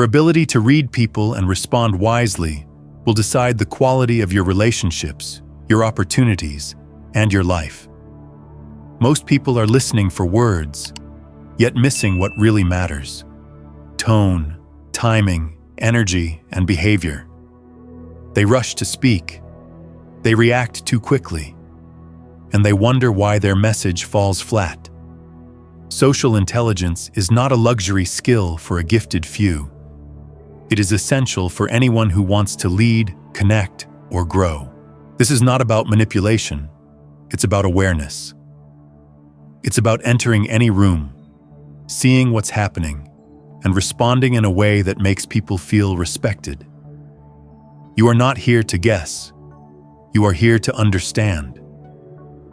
Your ability to read people and respond wisely will decide the quality of your relationships, your opportunities, and your life. Most people are listening for words, yet missing what really matters: tone, timing, energy, and behavior. They rush to speak, they react too quickly, and they wonder why their message falls flat. Social intelligence is not a luxury skill for a gifted few. It is essential for anyone who wants to lead, connect, or grow. This is not about manipulation, it's about awareness. It's about entering any room, seeing what's happening, and responding in a way that makes people feel respected. You are not here to guess. You are here to understand.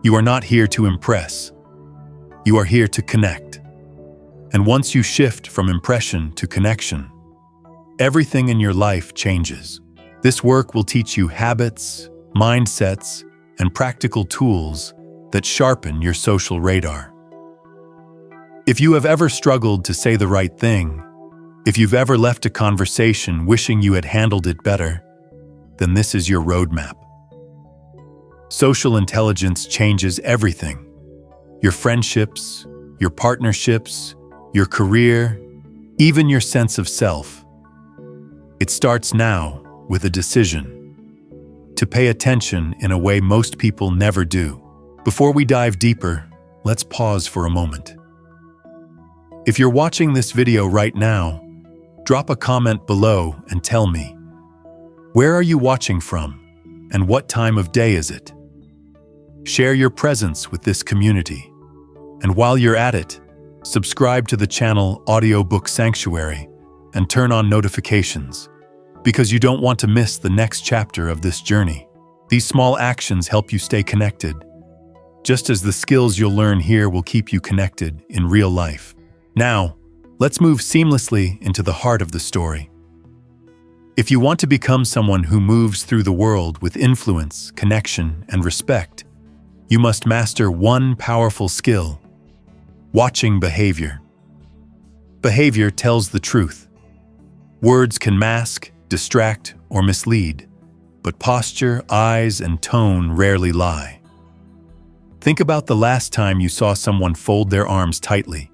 You are not here to impress. You are here to connect. And once you shift from impression to connection, everything in your life changes. This work will teach you habits, mindsets, and practical tools that sharpen your social radar. If you have ever struggled to say the right thing, if you've ever left a conversation wishing you had handled it better, then this is your roadmap. Social intelligence changes everything: your friendships, your partnerships, your career, even your sense of self. It starts now with a decision to pay attention in a way most people never do. Before we dive deeper, let's pause for a moment. If you're watching this video right now, drop a comment below and tell me, where are you watching from and what time of day is it? Share your presence with this community. And while you're at it, subscribe to the channel Audiobook Sanctuary and turn on notifications, because you don't want to miss the next chapter of this journey. These small actions help you stay connected, just as the skills you'll learn here will keep you connected in real life. Now, let's move seamlessly into the heart of the story. If you want to become someone who moves through the world with influence, connection, and respect, you must master one powerful skill: watching behavior. Behavior tells the truth. Words can mask, distract, or mislead, but posture, eyes, and tone rarely lie. Think about the last time you saw someone fold their arms tightly.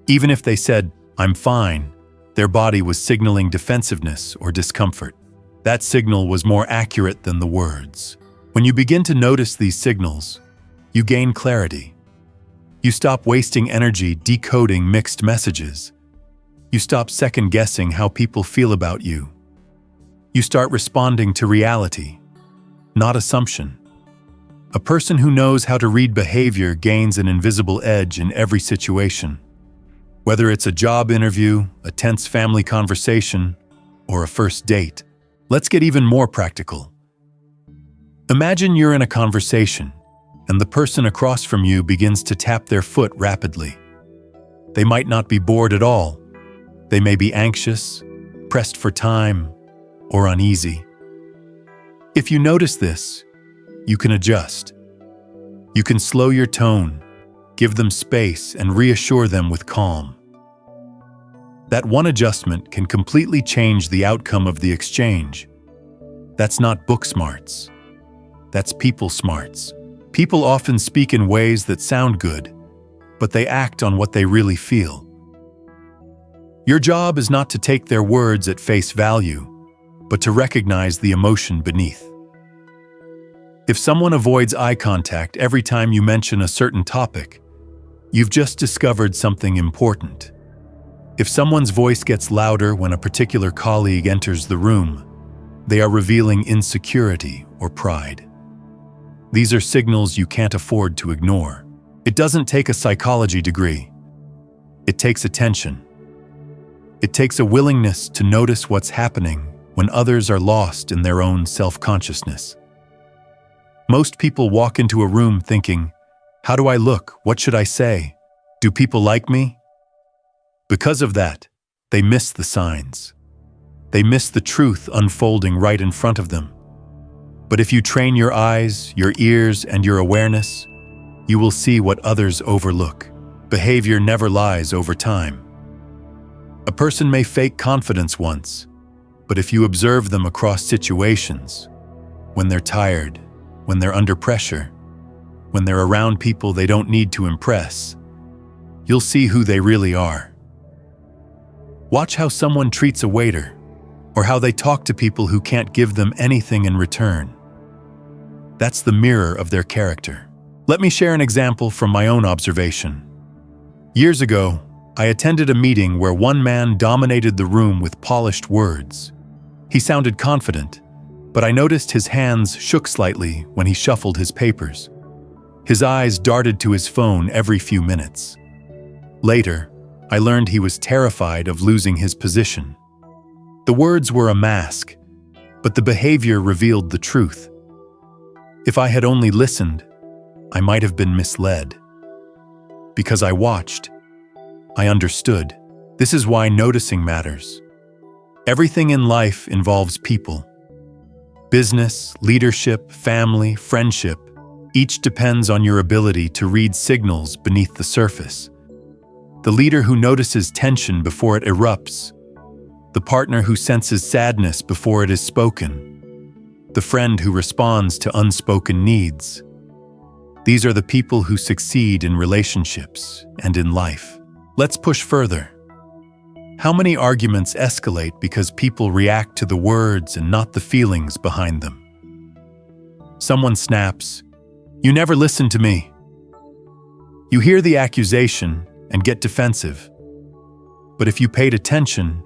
Even if they said, "I'm fine," their body was signaling defensiveness or discomfort. That signal was more accurate than the words. When you begin to notice these signals, you gain clarity. You stop wasting energy decoding mixed messages. You stop second-guessing how people feel about you. You start responding to reality, not assumption. A person who knows how to read behavior gains an invisible edge in every situation. Whether it's a job interview, a tense family conversation, or a first date. Let's get even more practical. Imagine you're in a conversation, and the person across from you begins to tap their foot rapidly. They might not be bored at all. They may be anxious, pressed for time, or uneasy. If you notice this, you can adjust. You can slow your tone, give them space, and reassure them with calm. That one adjustment can completely change the outcome of the exchange. That's not book smarts. That's people smarts. People often speak in ways that sound good, but they act on what they really feel. Your job is not to take their words at face value, but to recognize the emotion beneath. If someone avoids eye contact every time you mention a certain topic, you've just discovered something important. If someone's voice gets louder when a particular colleague enters the room, they are revealing insecurity or pride. These are signals you can't afford to ignore. It doesn't take a psychology degree. It takes attention. It takes a willingness to notice what's happening when others are lost in their own self-consciousness. Most people walk into a room thinking, "How do I look? What should I say? Do people like me?" Because of that, they miss the signs. They miss the truth unfolding right in front of them. But if you train your eyes, your ears, and your awareness, you will see what others overlook. Behavior never lies over time. A person may fake confidence once, but if you observe them across situations, when they're tired, when they're under pressure, when they're around people they don't need to impress, you'll see who they really are. Watch how someone treats a waiter, or how they talk to people who can't give them anything in return. That's the mirror of their character. Let me share an example from my own observation. Years ago, I attended a meeting where one man dominated the room with polished words. He sounded confident, but I noticed his hands shook slightly when he shuffled his papers. His eyes darted to his phone every few minutes. Later, I learned he was terrified of losing his position. The words were a mask, but the behavior revealed the truth. If I had only listened, I might have been misled. Because I watched, I understood. This is why noticing matters. Everything in life involves people. Business, leadership, family, friendship, each depends on your ability to read signals beneath the surface. The leader who notices tension before it erupts, the partner who senses sadness before it is spoken, the friend who responds to unspoken needs. These are the people who succeed in relationships and in life. Let's push further. How many arguments escalate because people react to the words and not the feelings behind them? Someone snaps, "You never listen to me." You hear the accusation and get defensive. But if you paid attention,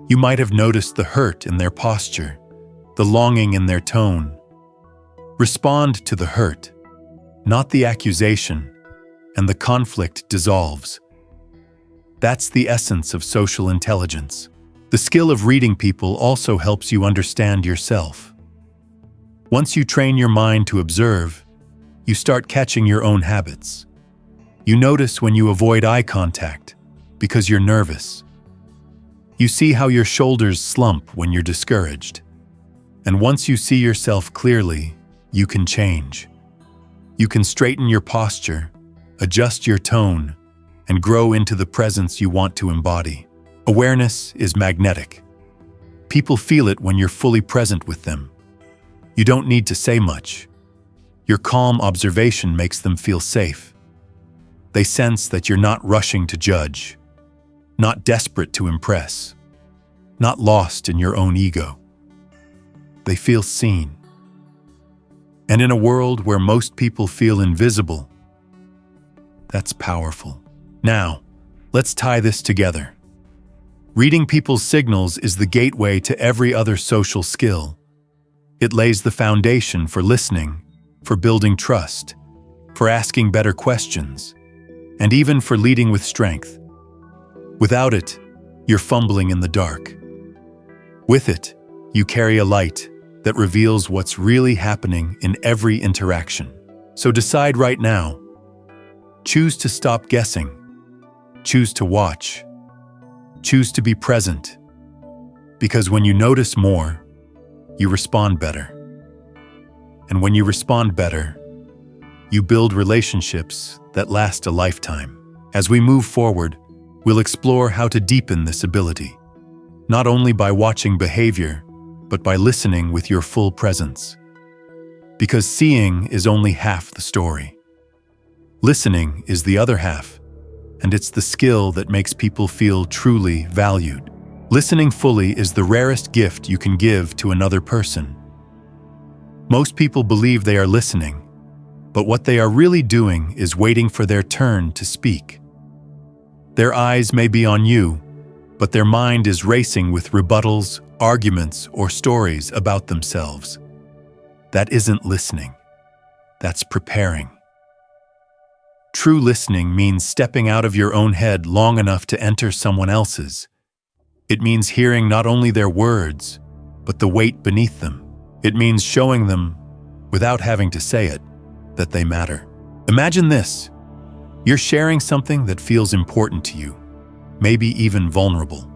you might have noticed the hurt in their posture, the longing in their tone. Respond to the hurt, not the accusation, and the conflict dissolves. That's the essence of social intelligence. The skill of reading people also helps you understand yourself. Once you train your mind to observe, you start catching your own habits. You notice when you avoid eye contact because you're nervous. You see how your shoulders slump when you're discouraged. And once you see yourself clearly, you can change. You can straighten your posture, adjust your tone, and grow into the presence you want to embody. Awareness is magnetic. People feel it when you're fully present with them. You don't need to say much. Your calm observation makes them feel safe. They sense that you're not rushing to judge, not desperate to impress, not lost in your own ego. They feel seen. And in a world where most people feel invisible, that's powerful. Now, let's tie this together. Reading people's signals is the gateway to every other social skill. It lays the foundation for listening, for building trust, for asking better questions, and even for leading with strength. Without it, you're fumbling in the dark. With it, you carry a light that reveals what's really happening in every interaction. So decide right now. Choose to stop guessing. Choose to watch. Choose to be present. Because when you notice more, you respond better. And when you respond better, you build relationships that last a lifetime. As we move forward, we'll explore how to deepen this ability, not only by watching behavior, but by listening with your full presence. Because seeing is only half the story. Listening is the other half, and it's the skill that makes people feel truly valued. Listening fully is the rarest gift you can give to another person. Most people believe they are listening, but what they are really doing is waiting for their turn to speak. Their eyes may be on you, but their mind is racing with rebuttals, arguments, or stories about themselves. That isn't listening. That's preparing. True listening means stepping out of your own head long enough to enter someone else's. It means hearing not only their words, but the weight beneath them. It means showing them, without having to say it, that they matter. Imagine this. You're sharing something that feels important to you, maybe even vulnerable.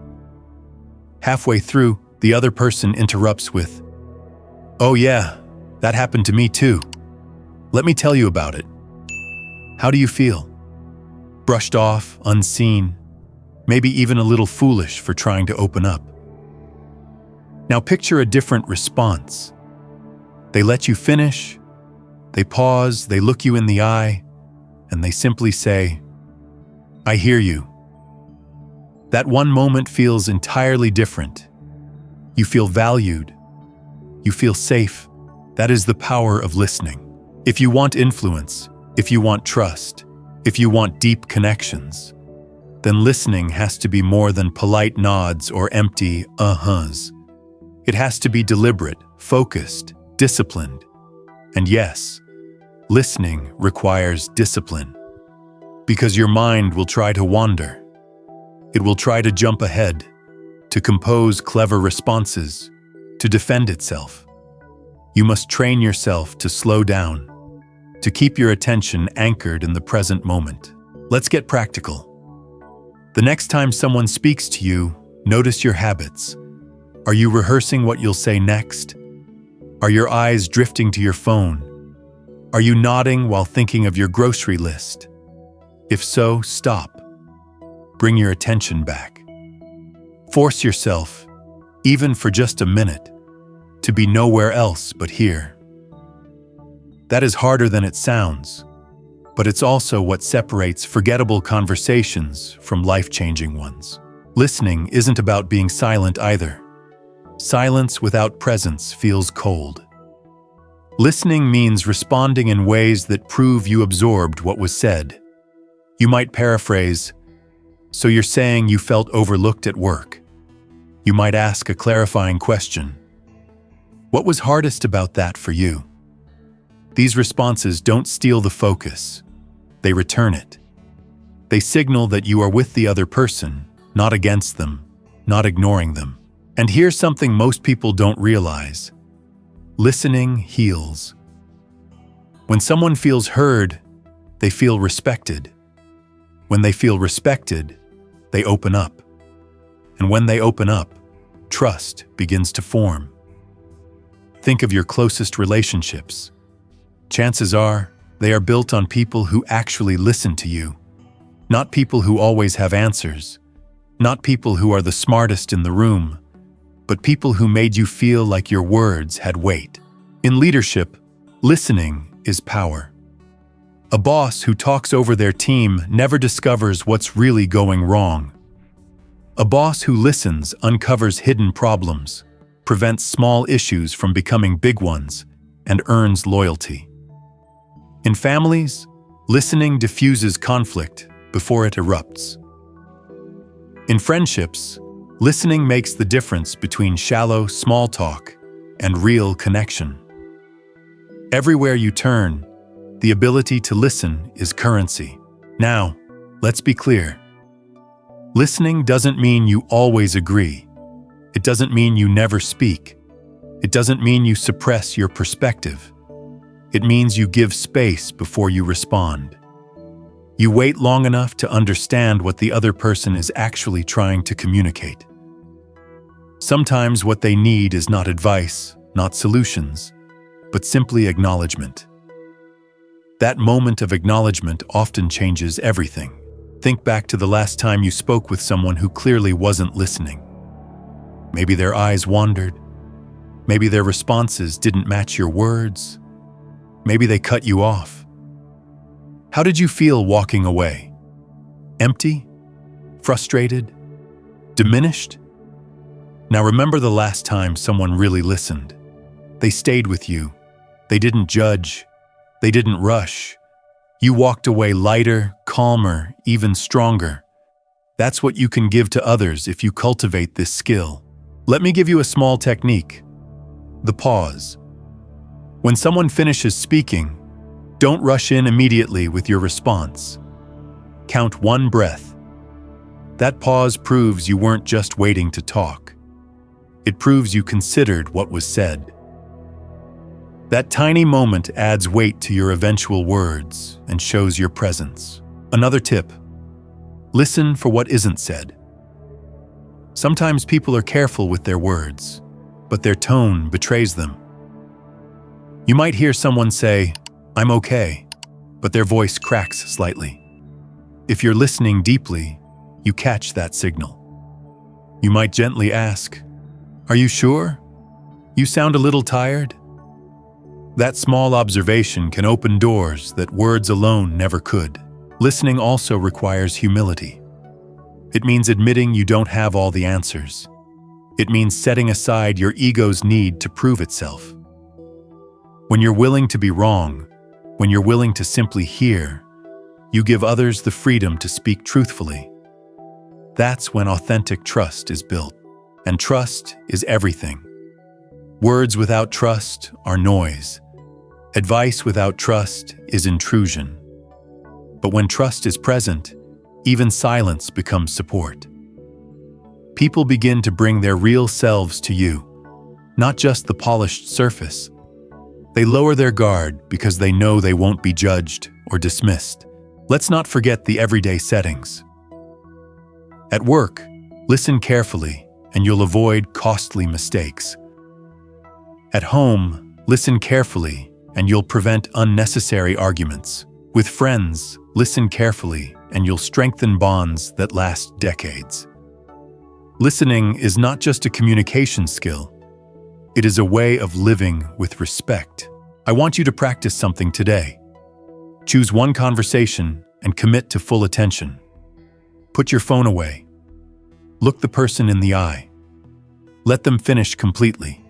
Halfway through, the other person interrupts with, "Oh yeah, that happened to me too. Let me tell you about it." How do you feel? Brushed off, unseen? maybe even a little foolish for trying to open up. Now picture a different response. They let you finish, they pause, they look you in the eye, and they simply say, "I hear you." That one moment feels entirely different. You feel valued. You feel safe. That is the power of listening. If you want influence, if you want trust, if you want deep connections, then listening has to be more than polite nods or empty uh-huhs. It has to be deliberate, focused, disciplined. And yes, listening requires discipline. Because your mind will try to wander. It will try to jump ahead, to compose clever responses, to defend itself. You must train yourself to slow down, to keep your attention anchored in the present moment. Let's get practical. The next time someone speaks to you, notice your habits. Are you rehearsing what you'll say next? Are your eyes drifting to your phone? Are you nodding while thinking of your grocery list? If so, stop. Bring your attention back. Force yourself, even for just a minute, to be nowhere else but here. That is harder than it sounds, but it's also what separates forgettable conversations from life-changing ones. Listening isn't about being silent either. Silence without presence feels cold. Listening means responding in ways that prove you absorbed what was said. You might paraphrase, "So you're saying you felt overlooked at work?" You might ask a clarifying question. What was hardest about that for you? These responses don't steal the focus. They return it. They signal that you are with the other person, not against them, not ignoring them. And here's something most people don't realize. Listening heals. When someone feels heard, they feel respected. When they feel respected, they open up. And when they open up, trust begins to form. Think of your closest relationships. Chances are, they are built on people who actually listen to you. Not people who always have answers. Not people who are the smartest in the room. But people who made you feel like your words had weight. In leadership, listening is power. A boss who talks over their team never discovers what's really going wrong. A boss who listens uncovers hidden problems, prevents small issues from becoming big ones, and earns loyalty. In families, listening diffuses conflict before it erupts. In friendships, listening makes the difference between shallow, small talk and real connection. Everywhere you turn, the ability to listen is currency. Now, let's be clear. Listening doesn't mean you always agree. It doesn't mean you never speak. It doesn't mean you suppress your perspective. It means you give space before you respond. You wait long enough to understand what the other person is actually trying to communicate. Sometimes what they need is not advice, not solutions, but simply acknowledgement. That moment of acknowledgement often changes everything. Think back to the last time you spoke with someone who clearly wasn't listening. Maybe their eyes wandered. Maybe their responses didn't match your words. Maybe they cut you off. How did you feel walking away? Empty? Frustrated? Diminished? Now remember the last time someone really listened. They stayed with you. They didn't judge. They didn't rush. You walked away lighter, calmer, even stronger. That's what you can give to others if you cultivate this skill. Let me give you a small technique. The pause. When someone finishes speaking, don't rush in immediately with your response. Count one breath. That pause proves you weren't just waiting to talk. It proves you considered what was said. That tiny moment adds weight to your eventual words and shows your presence. Another tip: listen for what isn't said. Sometimes people are careful with their words, but their tone betrays them. You might hear someone say, "I'm okay," but their voice cracks slightly. If you're listening deeply, you catch that signal. You might gently ask, "Are you sure? You sound a little tired?" That small observation can open doors that words alone never could. Listening also requires humility. It means admitting you don't have all the answers. It means setting aside your ego's need to prove itself. When you're willing to be wrong, when you're willing to simply hear, you give others the freedom to speak truthfully. That's when authentic trust is built. And trust is everything. Words without trust are noise. Advice without trust is intrusion. But when trust is present, even silence becomes support. People begin to bring their real selves to you, not just the polished surface. They lower their guard because they know they won't be judged or dismissed. Let's not forget the everyday settings. At work, listen carefully and you'll avoid costly mistakes. At home, listen carefully and you'll prevent unnecessary arguments. With friends, listen carefully and you'll strengthen bonds that last decades. Listening is not just a communication skill. It is a way of living with respect. I want you to practice something today. Choose one conversation and commit to full attention. Put your phone away. Look the person in the eye. Let them finish completely.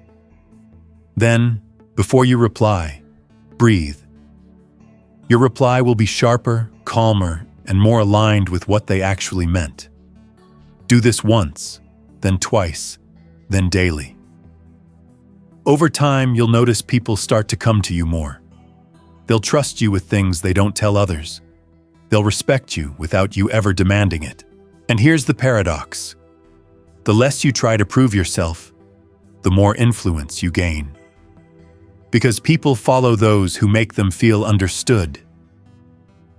Then, before you reply, breathe. Your reply will be sharper, calmer, and more aligned with what they actually meant. Do this once, then twice, then daily. Over time, you'll notice people start to come to you more. They'll trust you with things they don't tell others. They'll respect you without you ever demanding it. And here's the paradox. The less you try to prove yourself, the more influence you gain. Because people follow those who make them feel understood.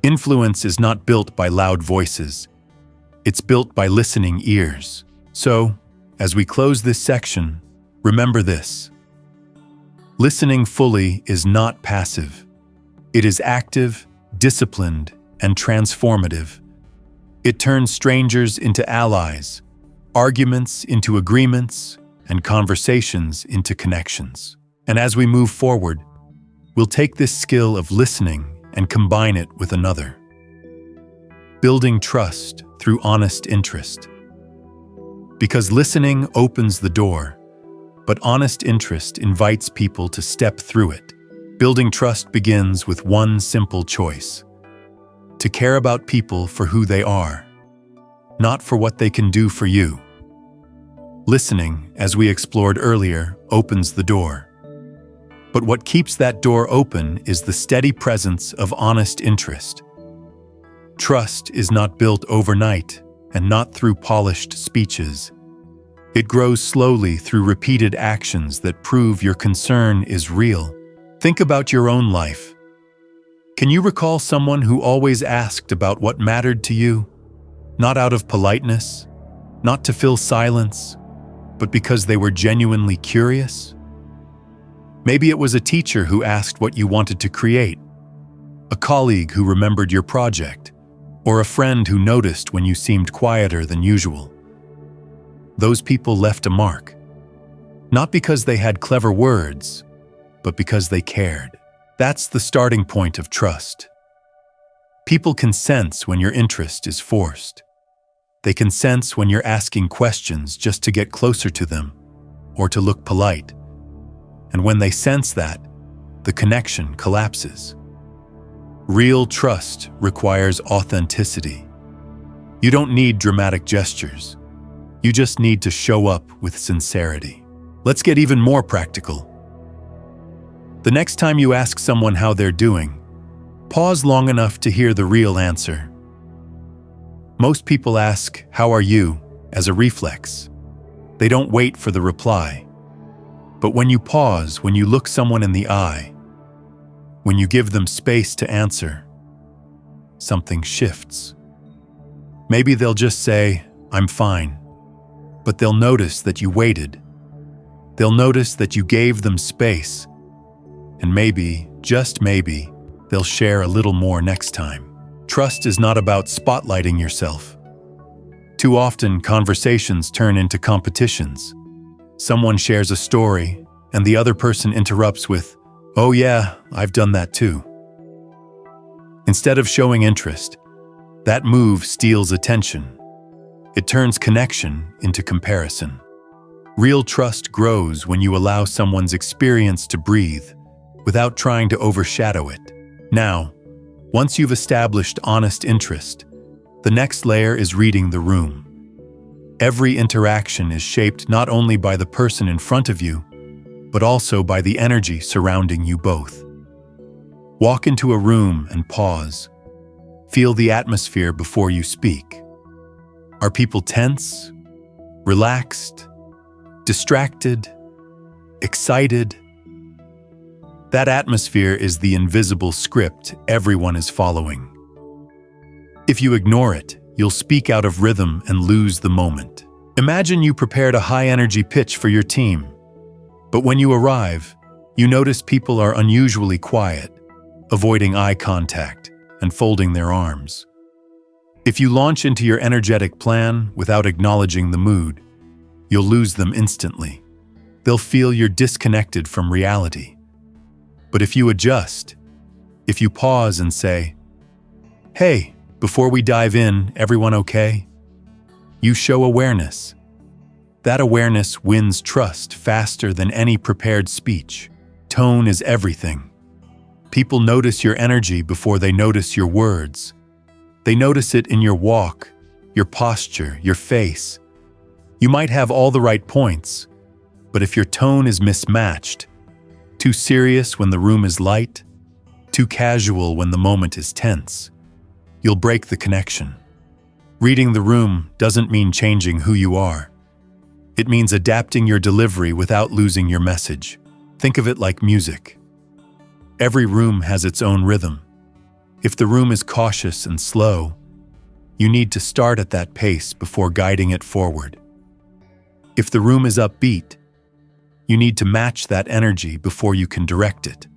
Influence is not built by loud voices. It's built by listening ears. So, as we close this section, remember this. Listening fully is not passive. It is active, disciplined, and transformative. It turns strangers into allies, arguments into agreements, and conversations into connections. And as we move forward, we'll take this skill of listening and combine it with another. Building trust through honest interest. Because listening opens the door, but honest interest invites people to step through it. Building trust begins with one simple choice: to care about people for who they are, not for what they can do for you. Listening, as we explored earlier, opens the door. But what keeps that door open is the steady presence of honest interest. Trust is not built overnight and not through polished speeches. It grows slowly through repeated actions that prove your concern is real. Think about your own life. Can you recall someone who always asked about what mattered to you? Not out of politeness, not to fill silence, but because they were genuinely curious? Maybe it was a teacher who asked what you wanted to create, a colleague who remembered your project, or a friend who noticed when you seemed quieter than usual. Those people left a mark, not because they had clever words, but because they cared. That's the starting point of trust. People can sense when your interest is forced. They can sense when you're asking questions just to get closer to them or to look polite. And when they sense that, the connection collapses. Real trust requires authenticity. You don't need dramatic gestures. You just need to show up with sincerity. Let's get even more practical. The next time you ask someone how they're doing, pause long enough to hear the real answer. Most people ask, "How are you?" as a reflex. They don't wait for the reply. But when you pause, when you look someone in the eye, when you give them space to answer, something shifts. Maybe they'll just say, "I'm fine," but they'll notice that you waited. They'll notice that you gave them space, and maybe, just maybe, they'll share a little more next time. Trust is not about spotlighting yourself. Too often, conversations turn into competitions. Someone shares a story, and the other person interrupts with, "Oh yeah, I've done that too." Instead of showing interest, that move steals attention. It turns connection into comparison. Real trust grows when you allow someone's experience to breathe without trying to overshadow it. Now, once you've established honest interest, the next layer is reading the room. Every interaction is shaped not only by the person in front of you, but also by the energy surrounding you both. Walk into a room and pause. Feel the atmosphere before you speak. Are people tense, relaxed, distracted, excited? That atmosphere is the invisible script everyone is following. If you ignore it, you'll speak out of rhythm and lose the moment. Imagine you prepared a high-energy pitch for your team, but when you arrive, you notice people are unusually quiet, avoiding eye contact and folding their arms. If you launch into your energetic plan without acknowledging the mood, you'll lose them instantly. They'll feel you're disconnected from reality. But if you adjust, if you pause and say, "Hey, before we dive in, everyone okay?" You show awareness. That awareness wins trust faster than any prepared speech. Tone is everything. People notice your energy before they notice your words. They notice it in your walk, your posture, your face. You might have all the right points, but if your tone is mismatched, too serious when the room is light, too casual when the moment is tense, you'll break the connection. Reading the room doesn't mean changing who you are. It means adapting your delivery without losing your message. Think of it like music. Every room has its own rhythm. If the room is cautious and slow, you need to start at that pace before guiding it forward. If the room is upbeat, you need to match that energy before you can direct it.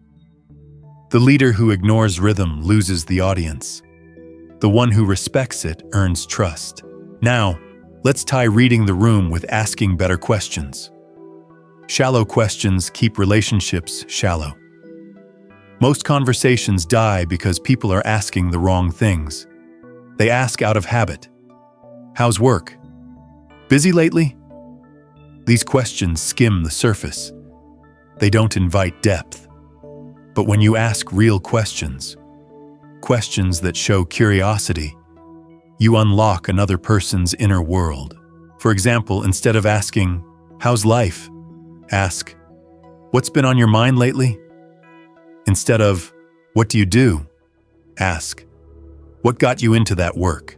The leader who ignores rhythm loses the audience. The one who respects it earns trust. Now, let's tie reading the room with asking better questions. Shallow questions keep relationships shallow. Most conversations die because people are asking the wrong things. They ask out of habit. How's work? Busy lately? These questions skim the surface. They don't invite depth. But when you ask real questions, questions that show curiosity, you unlock another person's inner world. For example, instead of asking, "How's life?" ask, "What's been on your mind lately?" Instead of, "What do you do?" ask, "What got you into that work?"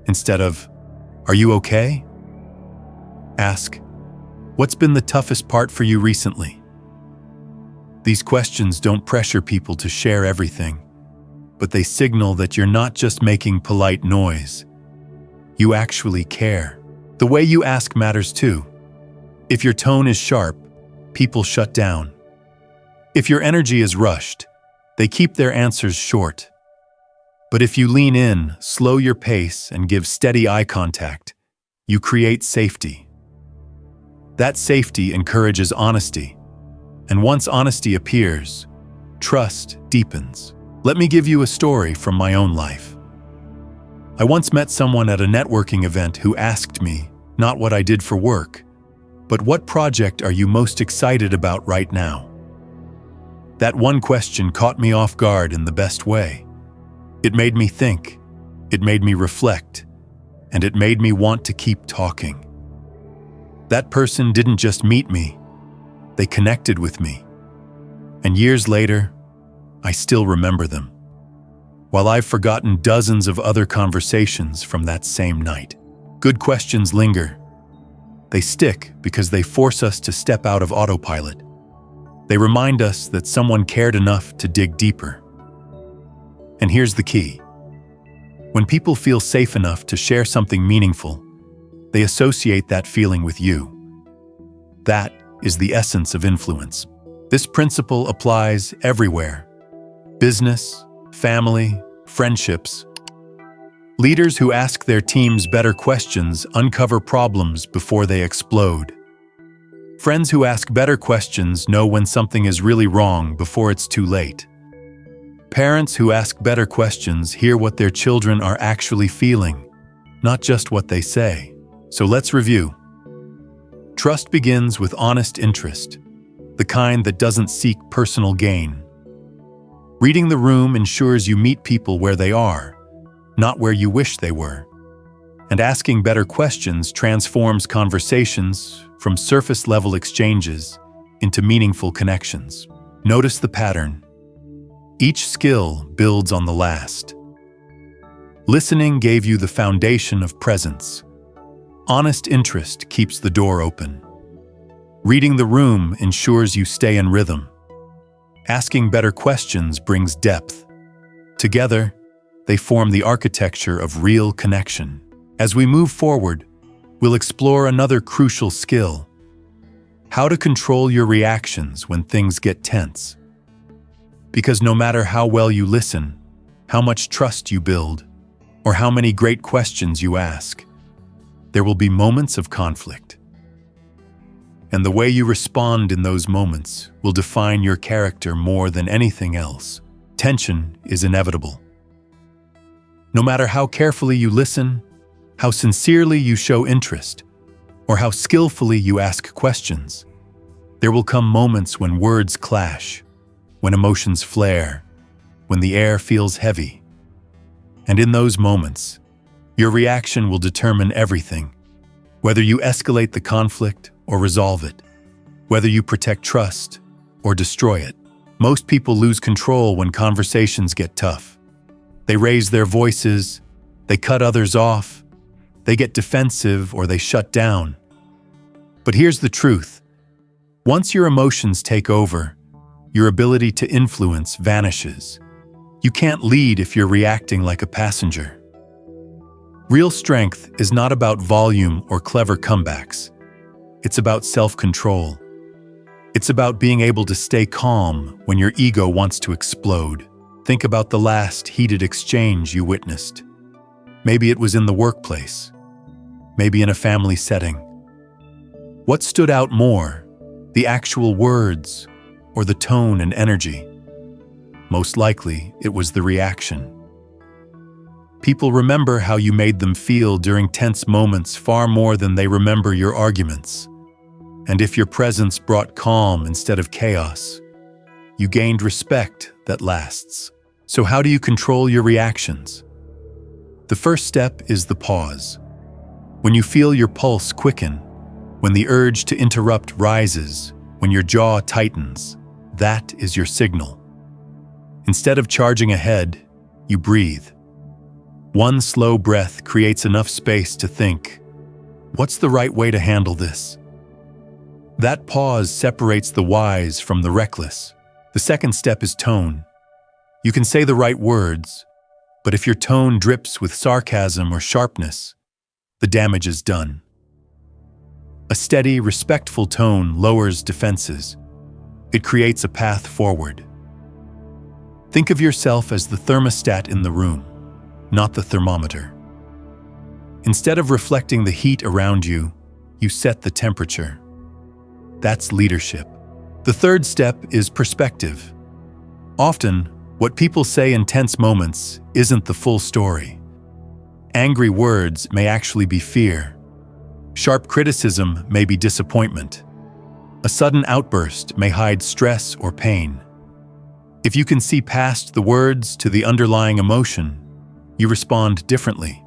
Instead of, "Are you okay?" ask, "What's been the toughest part for you recently?" These questions don't pressure people to share everything, but they signal that you're not just making polite noise. You actually care. The way you ask matters too. If your tone is sharp, people shut down. If your energy is rushed, they keep their answers short. But if you lean in, slow your pace, and give steady eye contact, you create safety. That safety encourages honesty. And once honesty appears, trust deepens. Let me give you a story from my own life. I once met someone at a networking event who asked me, not what I did for work, but what project are you most excited about right now? That one question caught me off guard in the best way. It made me think, it made me reflect, and it made me want to keep talking. That person didn't just meet me, they connected with me. And years later, I still remember them, while I've forgotten dozens of other conversations from that same night. Good questions linger. They stick because they force us to step out of autopilot. They remind us that someone cared enough to dig deeper. And here's the key. When people feel safe enough to share something meaningful, they associate that feeling with you. That is the essence of influence. This principle applies everywhere. Business, family, friendships. Leaders who ask their teams better questions uncover problems before they explode. Friends who ask better questions know when something is really wrong before it's too late. Parents who ask better questions hear what their children are actually feeling, not just what they say. So let's review. Trust begins with honest interest, the kind that doesn't seek personal gain. Reading the room ensures you meet people where they are, not where you wish they were. And asking better questions transforms conversations from surface-level exchanges into meaningful connections. Notice the pattern. Each skill builds on the last. Listening gave you the foundation of presence. Honest interest keeps the door open. Reading the room ensures you stay in rhythm. Asking better questions brings depth. Together, they form the architecture of real connection. As we move forward, we'll explore another crucial skill: how to control your reactions when things get tense. Because no matter how well you listen, how much trust you build, or how many great questions you ask, there will be moments of conflict. And the way you respond in those moments will define your character more than anything else. Tension is inevitable. No matter how carefully you listen, how sincerely you show interest, or how skillfully you ask questions, there will come moments when words clash, when emotions flare, when the air feels heavy. And in those moments, your reaction will determine everything, whether you escalate the conflict or resolve it, whether you protect trust or destroy it. Most people lose control when conversations get tough. They raise their voices, they cut others off, they get defensive or they shut down. But here's the truth. Once your emotions take over, your ability to influence vanishes. You can't lead if you're reacting like a passenger. Real strength is not about volume or clever comebacks. It's about self-control. It's about being able to stay calm when your ego wants to explode. Think about the last heated exchange you witnessed. Maybe it was in the workplace. Maybe in a family setting. What stood out more, the actual words or the tone and energy? Most likely, it was the reaction. People remember how you made them feel during tense moments far more than they remember your arguments. And if your presence brought calm instead of chaos, you gained respect that lasts. So how do you control your reactions? The first step is the pause. When you feel your pulse quicken, when the urge to interrupt rises, when your jaw tightens, that is your signal. Instead of charging ahead, you breathe. One slow breath creates enough space to think, what's the right way to handle this? That pause separates the wise from the reckless. The second step is tone. You can say the right words, but if your tone drips with sarcasm or sharpness, the damage is done. A steady, respectful tone lowers defenses. It creates a path forward. Think of yourself as the thermostat in the room, not the thermometer. Instead of reflecting the heat around you, you set the temperature. That's leadership. The third step is perspective. Often, what people say in tense moments isn't the full story. Angry words may actually be fear. Sharp criticism may be disappointment. A sudden outburst may hide stress or pain. If you can see past the words to the underlying emotion, you respond differently.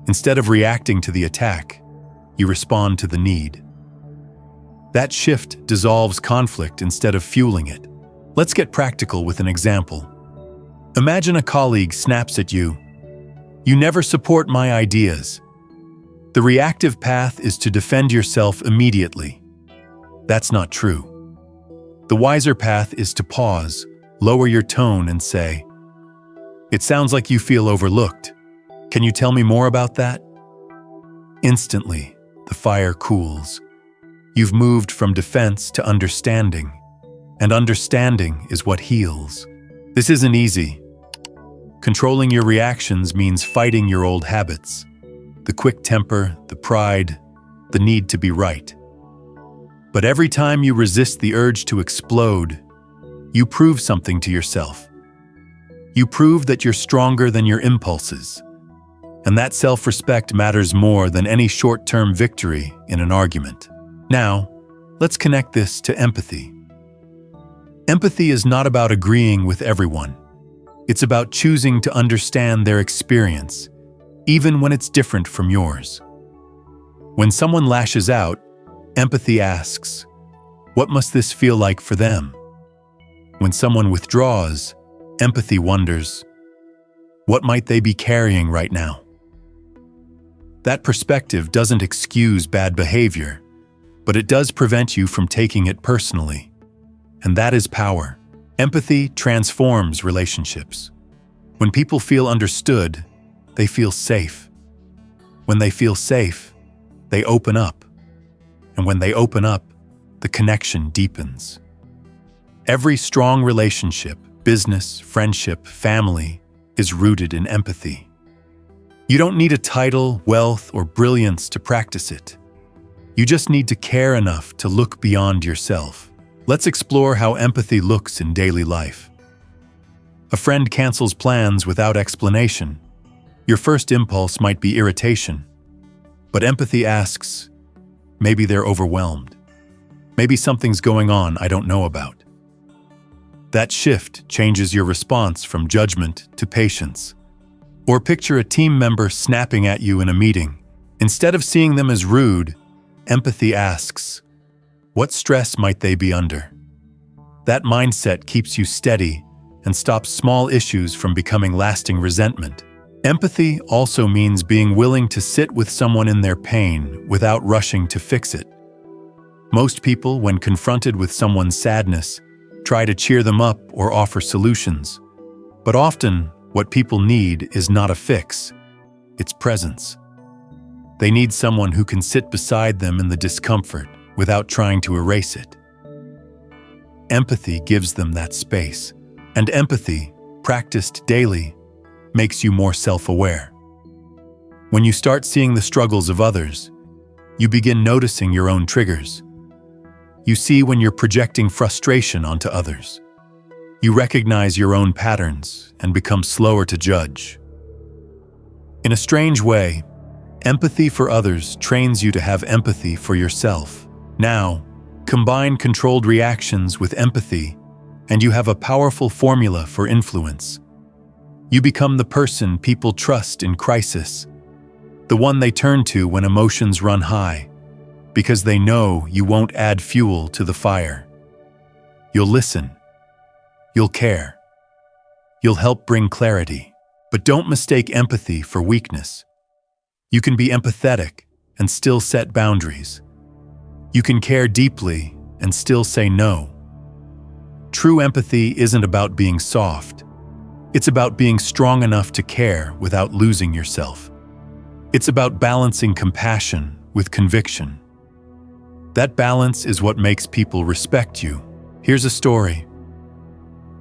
Instead of reacting to the attack, you respond to the need. That shift dissolves conflict instead of fueling it. Let's get practical with an example. Imagine a colleague snaps at you. You never support my ideas. The reactive path is to defend yourself immediately. That's not true. The wiser path is to pause, lower your tone and say, "It sounds like you feel overlooked. Can you tell me more about that?" Instantly, the fire cools. You've moved from defense to understanding, and understanding is what heals. This isn't easy. Controlling your reactions means fighting your old habits. The quick temper, the pride, the need to be right. But every time you resist the urge to explode, you prove something to yourself. You prove that you're stronger than your impulses. And that self-respect matters more than any short-term victory in an argument. Now, let's connect this to empathy. Empathy is not about agreeing with everyone. It's about choosing to understand their experience, even when it's different from yours. When someone lashes out, empathy asks, what must this feel like for them? When someone withdraws, empathy wonders, what might they be carrying right now? That perspective doesn't excuse bad behavior, but it does prevent you from taking it personally. And that is power. Empathy transforms relationships. When people feel understood, they feel safe. When they feel safe, they open up. And when they open up, the connection deepens. Every strong relationship, business, friendship, family, is rooted in empathy. You don't need a title, wealth, or brilliance to practice it. You just need to care enough to look beyond yourself. Let's explore how empathy looks in daily life. A friend cancels plans without explanation. Your first impulse might be irritation. But empathy asks, maybe they're overwhelmed. Maybe something's going on I don't know about. That shift changes your response from judgment to patience. Or picture a team member snapping at you in a meeting. Instead of seeing them as rude, empathy asks, what stress might they be under? That mindset keeps you steady and stops small issues from becoming lasting resentment. Empathy also means being willing to sit with someone in their pain without rushing to fix it. Most people, when confronted with someone's sadness, try to cheer them up or offer solutions. But often, what people need is not a fix, it's presence. They need someone who can sit beside them in the discomfort without trying to erase it. Empathy gives them that space, and empathy, practiced daily, makes you more self-aware. When you start seeing the struggles of others, you begin noticing your own triggers. You see when you're projecting frustration onto others. You recognize your own patterns and become slower to judge. In a strange way, empathy for others trains you to have empathy for yourself. Now, combine controlled reactions with empathy, and you have a powerful formula for influence. You become the person people trust in crisis, the one they turn to when emotions run high, because they know you won't add fuel to the fire. You'll listen. You'll care. You'll help bring clarity. But don't mistake empathy for weakness. You can be empathetic and still set boundaries. You can care deeply and still say no. True empathy isn't about being soft. It's about being strong enough to care without losing yourself. It's about balancing compassion with conviction. That balance is what makes people respect you. Here's a story.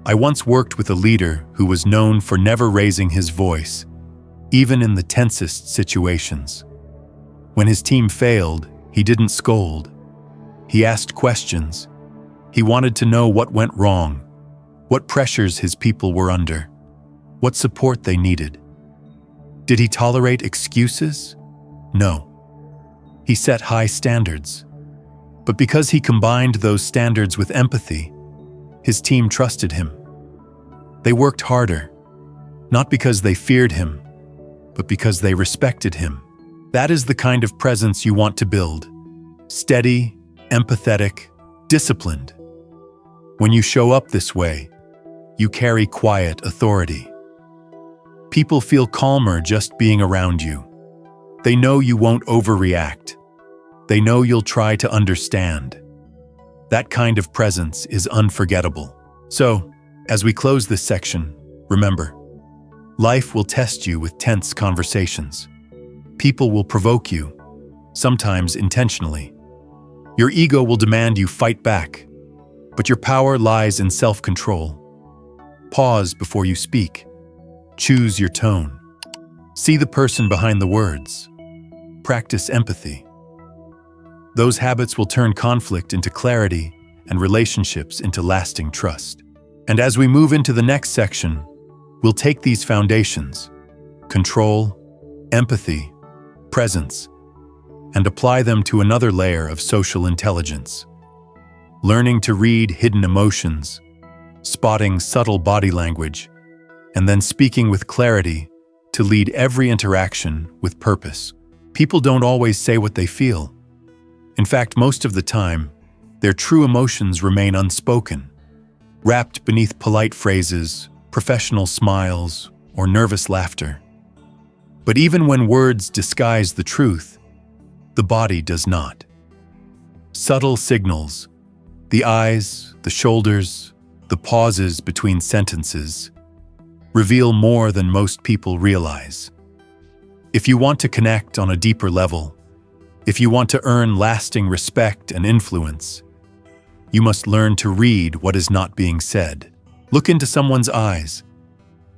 I once worked with a leader who was known for never raising his voice, even in the tensest situations. When his team failed, he didn't scold. He asked questions. He wanted to know what went wrong, what pressures his people were under, what support they needed. Did he tolerate excuses? No. He set high standards. But because he combined those standards with empathy, his team trusted him. They worked harder, not because they feared him, but because they respected him. That is the kind of presence you want to build. Steady, empathetic, disciplined. When you show up this way, you carry quiet authority. People feel calmer just being around you. They know you won't overreact. They know you'll try to understand. That kind of presence is unforgettable. So, as we close this section, remember, life will test you with tense conversations. People will provoke you, sometimes intentionally. Your ego will demand you fight back, but your power lies in self-control. Pause before you speak. Choose your tone. See the person behind the words. Practice empathy. Those habits will turn conflict into clarity and relationships into lasting trust. And as we move into the next section, we'll take these foundations, control, empathy, presence, and apply them to another layer of social intelligence. Learning to read hidden emotions, spotting subtle body language, and then speaking with clarity to lead every interaction with purpose. People don't always say what they feel. In fact, most of the time, their true emotions remain unspoken, wrapped beneath polite phrases, professional smiles, or nervous laughter. But even when words disguise the truth, the body does not. Subtle signals, the eyes, the shoulders, the pauses between sentences, reveal more than most people realize. If you want to connect on a deeper level, if you want to earn lasting respect and influence, you must learn to read what is not being said. Look into someone's eyes.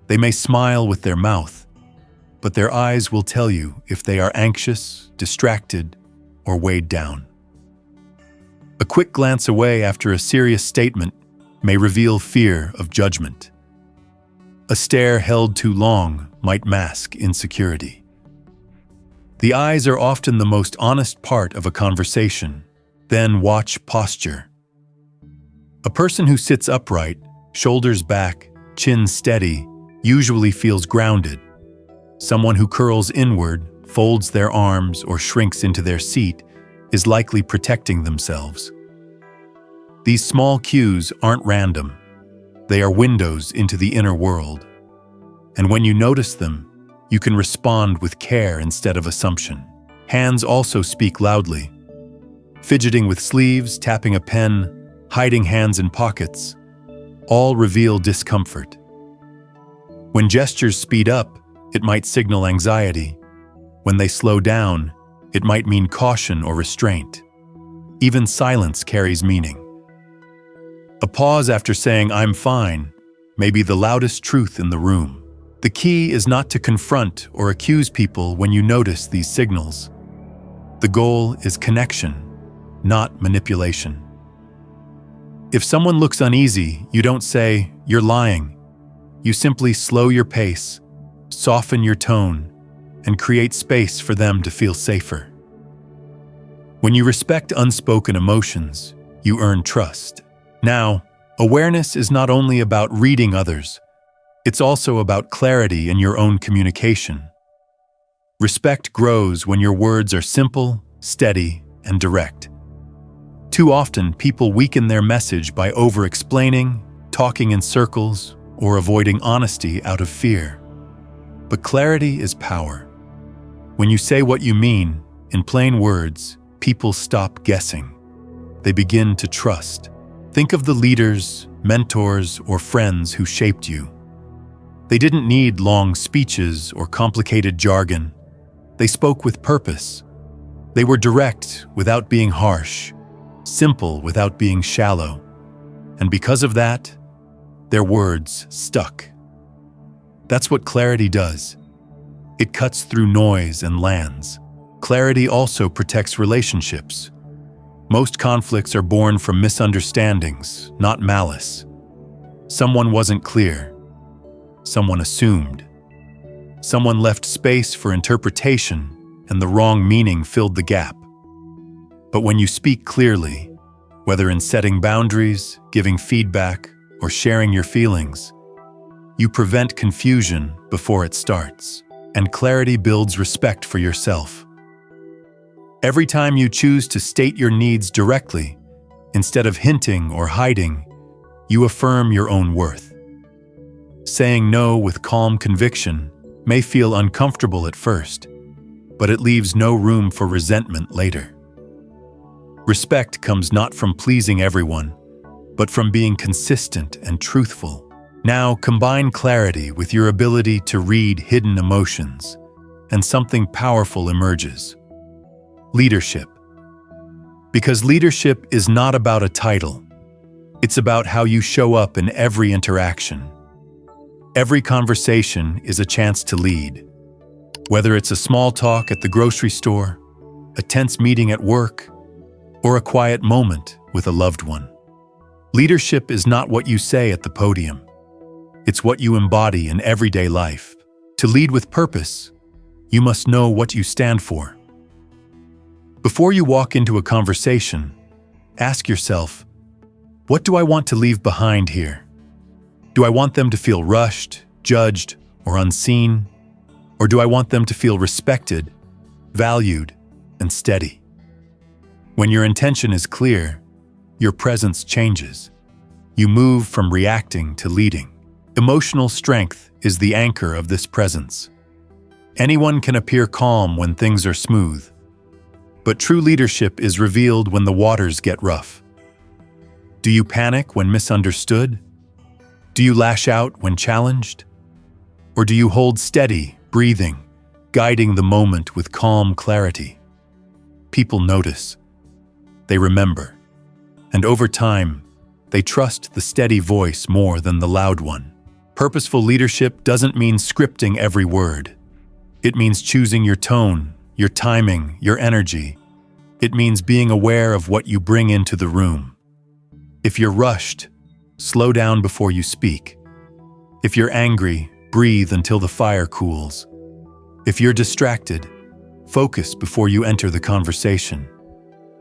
They may smile with their mouth, but their eyes will tell you if they are anxious, distracted, or weighed down. A quick glance away after a serious statement may reveal fear of judgment. A stare held too long might mask insecurity. The eyes are often the most honest part of a conversation. Then watch posture. A person who sits upright, shoulders back, chin steady, usually feels grounded. Someone who curls inward, folds their arms, or shrinks into their seat is likely protecting themselves. These small cues aren't random. They are windows into the inner world. And when you notice them, you can respond with care instead of assumption. Hands also speak loudly. Fidgeting with sleeves, tapping a pen, hiding hands in pockets, all reveal discomfort. When gestures speed up, it might signal anxiety. When they slow down, it might mean caution or restraint. Even silence carries meaning. A pause after saying, "I'm fine," may be the loudest truth in the room. The key is not to confront or accuse people when you notice these signals. The goal is connection, not manipulation. If someone looks uneasy, you don't say, "You're lying." You simply slow your pace, soften your tone, and create space for them to feel safer. When you respect unspoken emotions, you earn trust. Now, awareness is not only about reading others, it's also about clarity in your own communication. Respect grows when your words are simple, steady, and direct. Too often, people weaken their message by over-explaining, talking in circles, or avoiding honesty out of fear. But clarity is power. When you say what you mean, in plain words, people stop guessing. They begin to trust. Think of the leaders, mentors, or friends who shaped you. They didn't need long speeches or complicated jargon. They spoke with purpose. They were direct without being harsh, simple without being shallow. And because of that, their words stuck. That's what clarity does. It cuts through noise and lands. Clarity also protects relationships. Most conflicts are born from misunderstandings, not malice. Someone wasn't clear. Someone assumed. Someone left space for interpretation, and the wrong meaning filled the gap. But when you speak clearly, whether in setting boundaries, giving feedback, or sharing your feelings, you prevent confusion before it starts, and clarity builds respect for yourself. Every time you choose to state your needs directly, instead of hinting or hiding, you affirm your own worth. Saying no with calm conviction may feel uncomfortable at first, but it leaves no room for resentment later. Respect comes not from pleasing everyone, but from being consistent and truthful. Now combine clarity with your ability to read hidden emotions, and something powerful emerges. Leadership. Because leadership is not about a title. It's about how you show up in every interaction. Every conversation is a chance to lead. Whether it's a small talk at the grocery store, a tense meeting at work, or a quiet moment with a loved one. Leadership is not what you say at the podium. It's what you embody in everyday life. To lead with purpose, you must know what you stand for. Before you walk into a conversation, ask yourself, what do I want to leave behind here? Do I want them to feel rushed, judged, or unseen? Or do I want them to feel respected, valued, and steady? When your intention is clear, your presence changes. You move from reacting to leading. Emotional strength is the anchor of this presence. Anyone can appear calm when things are smooth, but true leadership is revealed when the waters get rough. Do you panic when misunderstood? Do you lash out when challenged? Or do you hold steady, breathing, guiding the moment with calm clarity? People notice. They remember. And over time, they trust the steady voice more than the loud one. Purposeful leadership doesn't mean scripting every word. It means choosing your tone, your timing, your energy. It means being aware of what you bring into the room. If you're rushed, slow down before you speak. If you're angry, breathe until the fire cools. If you're distracted, focus before you enter the conversation.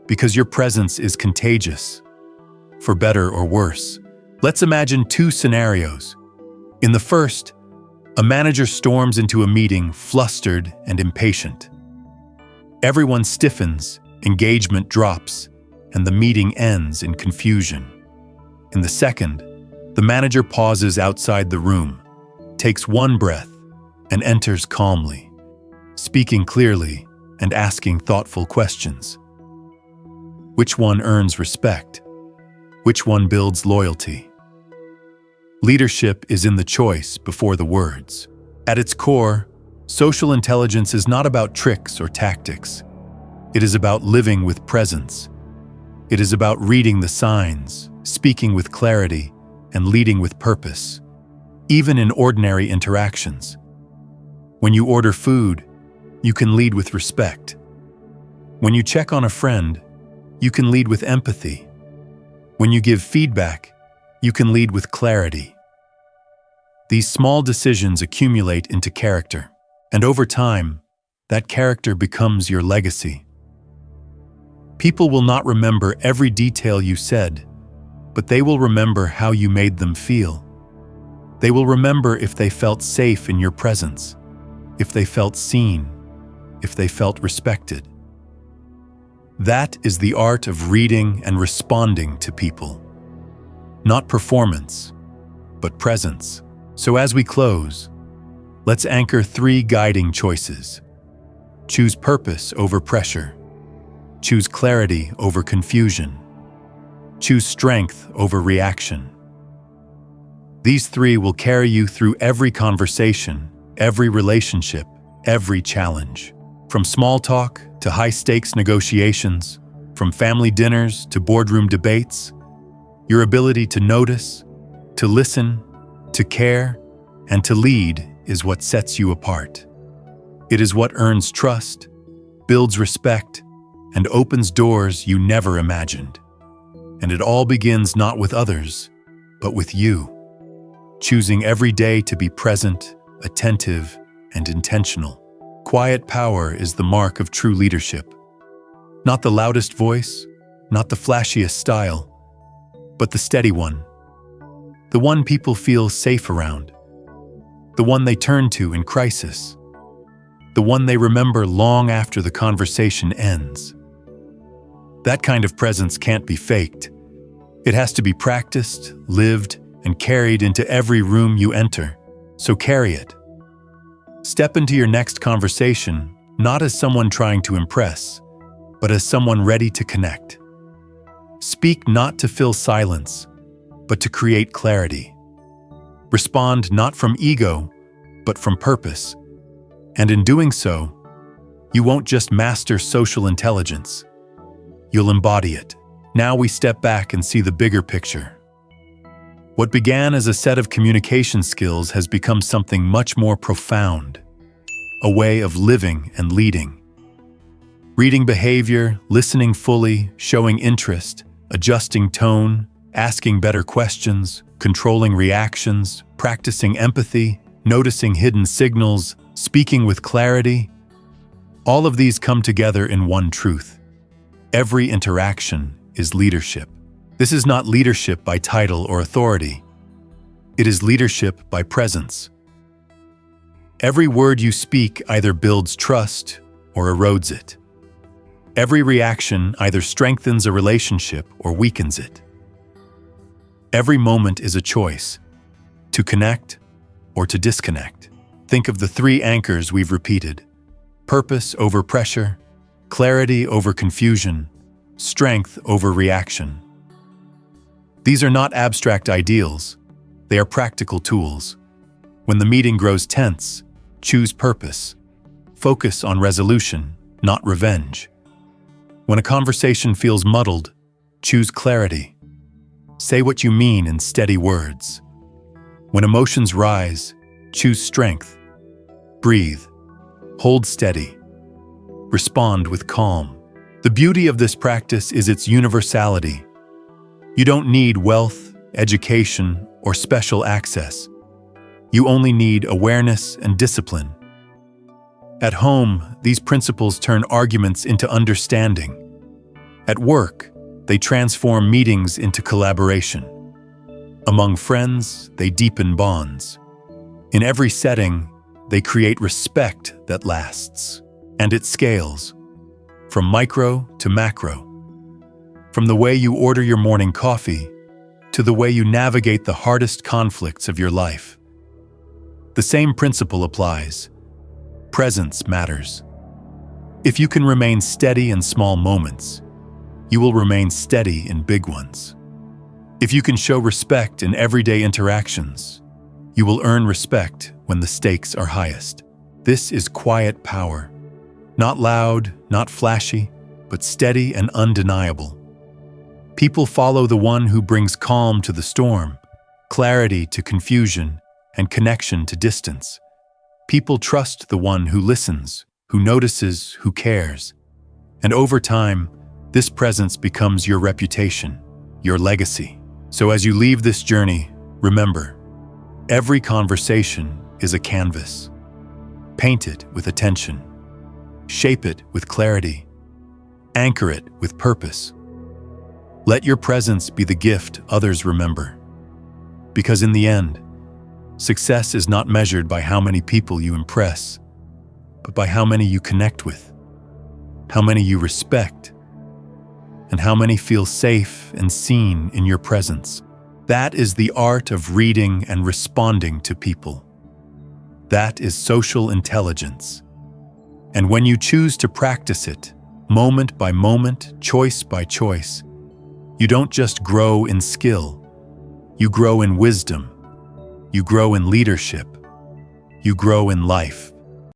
Because your presence is contagious, for better or worse. Let's imagine two scenarios. In the first, a manager storms into a meeting flustered and impatient. Everyone stiffens, engagement drops, and the meeting ends in confusion. In the second, the manager pauses outside the room, takes one breath, and enters calmly, speaking clearly and asking thoughtful questions. Which one earns respect? Which one builds loyalty? Leadership is in the choice before the words. At its core, social intelligence is not about tricks or tactics. It is about living with presence. It is about reading the signs, speaking with clarity, and leading with purpose, even in ordinary interactions. When you order food, you can lead with respect. When you check on a friend, you can lead with empathy. When you give feedback, you can lead with clarity. These small decisions accumulate into character, and over time, that character becomes your legacy. People will not remember every detail you said, but they will remember how you made them feel. They will remember if they felt safe in your presence, if they felt seen, if they felt respected. That is the art of reading and responding to people. Not performance, but presence. So as we close, let's anchor 3 guiding choices. Choose purpose over pressure. Choose clarity over confusion. Choose strength over reaction. These 3 will carry you through every conversation, every relationship, every challenge. From small talk to high-stakes negotiations, from family dinners to boardroom debates, your ability to notice, to listen, to care, and to lead is what sets you apart. It is what earns trust, builds respect, and opens doors you never imagined. And it all begins not with others, but with you, choosing every day to be present, attentive, and intentional. Quiet power is the mark of true leadership. Not the loudest voice, not the flashiest style, but the steady one. The one people feel safe around. The one they turn to in crisis. The one they remember long after the conversation ends. That kind of presence can't be faked. It has to be practiced, lived, and carried into every room you enter. So carry it. Step into your next conversation, not as someone trying to impress, but as someone ready to connect. Speak not to fill silence, but to create clarity. Respond not from ego, but from purpose. And in doing so, you won't just master social intelligence. You'll embody it. Now we step back and see the bigger picture. What began as a set of communication skills has become something much more profound, a way of living and leading. Reading behavior, listening fully, showing interest, adjusting tone, asking better questions, controlling reactions, practicing empathy, noticing hidden signals, speaking with clarity. All of these come together in one truth. Every interaction is leadership. This is not leadership by title or authority. It is leadership by presence. Every word you speak either builds trust or erodes it. Every reaction either strengthens a relationship or weakens it. Every moment is a choice, to connect or to disconnect. Think of the three anchors we've repeated: purpose over pressure, clarity over confusion, strength over reaction. These are not abstract ideals, they are practical tools. When the meeting grows tense, choose purpose. Focus on resolution, not revenge. When a conversation feels muddled, choose clarity. Say what you mean in steady words. When emotions rise, choose strength. Breathe. Hold steady. Respond with calm. The beauty of this practice is its universality. You don't need wealth, education, or special access. You only need awareness and discipline. At home, these principles turn arguments into understanding. At work, they transform meetings into collaboration. Among friends, they deepen bonds. In every setting, they create respect that lasts. And it scales, from micro to macro. From the way you order your morning coffee to the way you navigate the hardest conflicts of your life. The same principle applies. Presence matters. If you can remain steady in small moments, you will remain steady in big ones. If you can show respect in everyday interactions, you will earn respect when the stakes are highest. This is quiet power. Not loud, not flashy, but steady and undeniable. People follow the one who brings calm to the storm, clarity to confusion, and connection to distance. People trust the one who listens, who notices, who cares. And over time, this presence becomes your reputation, your legacy. So as you leave this journey, remember, every conversation is a canvas. Paint it with attention. Shape it with clarity. Anchor it with purpose. Let your presence be the gift others remember. Because in the end, success is not measured by how many people you impress, but by how many you connect with, how many you respect, and how many feel safe and seen in your presence. That is the art of reading and responding to people. That is social intelligence. And when you choose to practice it, moment by moment, choice by choice, you don't just grow in skill, you grow in wisdom, you grow in leadership, you grow in life.